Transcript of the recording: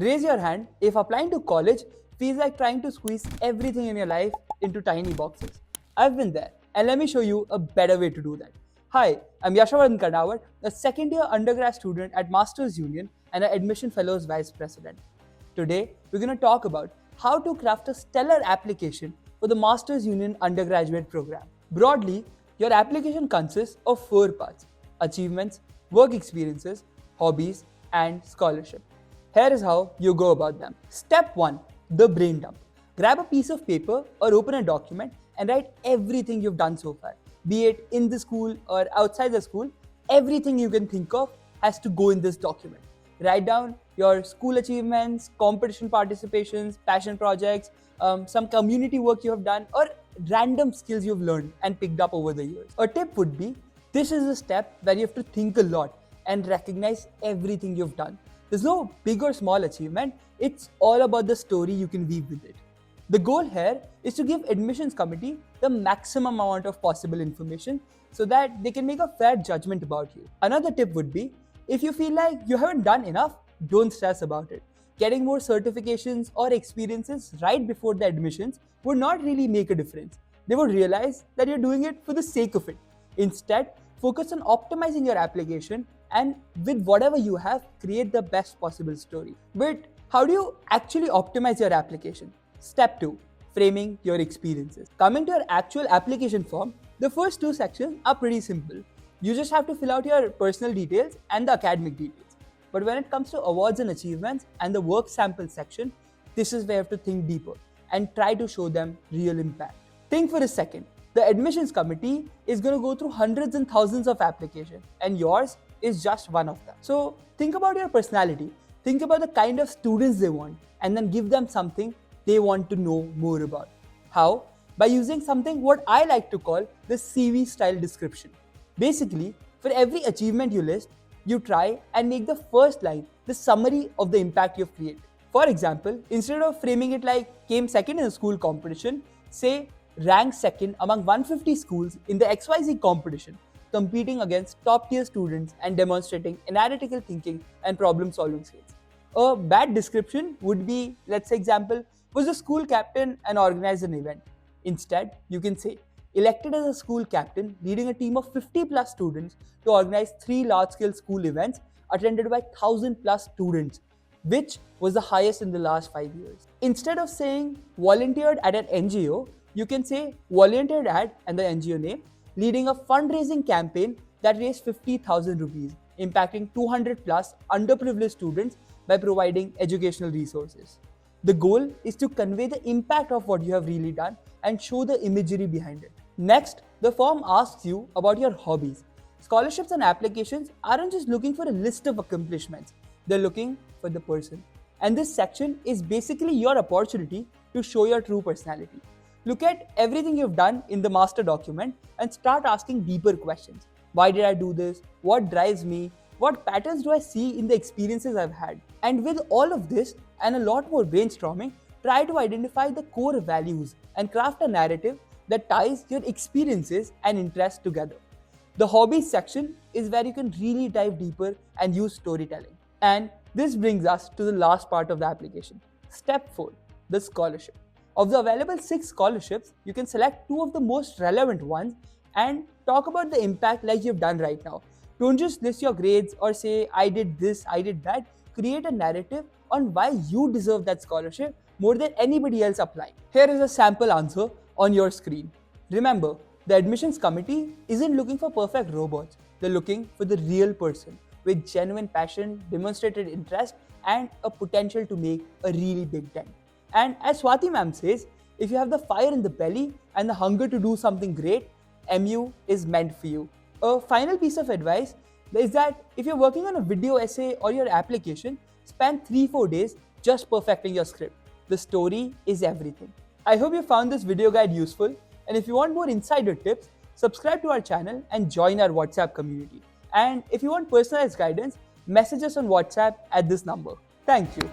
Raise your hand if applying to college feels like trying to squeeze everything in your life into tiny boxes. I've been there, and let me show you a better way to do that. Hi, I'm Yashavardhan Karnawat, a second year undergrad student at Masters Union and an Admission Fellows Vice President. Today, we're going to talk about how to craft a stellar application for the Masters Union undergraduate program. Broadly, your application consists of 4 parts: achievements, work experiences, hobbies, and scholarship. Here is how you go about them. Step 1, the brain dump. Grab a piece of paper or open a document and write everything you've done so far. Be it in the school or outside the school, everything you can think of has to go in this document. Write down your school achievements, competition participations, passion projects, some community work you have done, or random skills you've learned and picked up over the years. A tip would be, this is a step where you have to think a lot and recognize everything you've done. There's no big or small achievement, it's all about the story you can weave with it. The goal here is to give admissions committee the maximum amount of possible information so that they can make a fair judgment about you. Another tip would be, if you feel like you haven't done enough, don't stress about it. Getting more certifications or experiences right before the admissions would not really make a difference. They would realize that you're doing it for the sake of it. Instead, focus on optimizing your application and with whatever you have, create the best possible story. But how do you actually optimize your application? Step 2, framing your experiences. Coming to your actual application form, the first 2 sections are pretty simple. You just have to fill out your personal details and the academic details. But when it comes to awards and achievements and the work sample section, this is where you have to think deeper and try to show them real impact. Think for a second. The admissions committee is going to go through hundreds and thousands of applications, and yours is just one of them. So think about your personality, think about the kind of students they want, and then give them something they want to know more about. How? By using something what I like to call the CV style description. Basically, for every achievement you list, you try and make the first line the summary of the impact you've created. For example, instead of framing it like came second in a school competition, say ranked second among 150 schools in the XYZ competition, competing against top tier students and demonstrating analytical thinking and problem solving skills. A bad description would be, let's say example, was a school captain and organized an event. Instead, you can say, elected as a school captain, leading a team of 50 plus students to organize 3 large scale school events attended by 1,000 plus students, which was the highest in the last 5 years. Instead of saying volunteered at an NGO, you can say volunteered at, and the NGO name, leading a fundraising campaign that raised 50,000 rupees, impacting 200 plus underprivileged students by providing educational resources. The goal is to convey the impact of what you have really done and show the imagery behind it. Next, the form asks you about your hobbies. Scholarships and applications aren't just looking for a list of accomplishments, they're looking for the person. And this section is basically your opportunity to show your true personality. Look at everything you've done in the master document and start asking deeper questions. Why did I do this? What drives me? What patterns do I see in the experiences I've had? And with all of this and a lot more brainstorming, try to identify the core values and craft a narrative that ties your experiences and interests together. The hobbies section is where you can really dive deeper and use storytelling. And this brings us to the last part of the application. Step 4, the scholarship. Of the available 6 scholarships, you can select 2 of the most relevant ones and talk about the impact like you've done right now. Don't just list your grades or say, I did this, I did that. Create a narrative on why you deserve that scholarship more than anybody else applying. Here is a sample answer on your screen. Remember, the admissions committee isn't looking for perfect robots. They're looking for the real person with genuine passion, demonstrated interest, and a potential to make a really big dent. And as Swati ma'am says, if you have the fire in the belly and the hunger to do something great, MU is meant for you. A final piece of advice is that if you're working on a video essay or your application, spend 3-4 days just perfecting your script. The story is everything. I hope you found this video guide useful, and if you want more insider tips, subscribe to our channel and join our WhatsApp community. And if you want personalized guidance, message us on WhatsApp at this number. Thank you.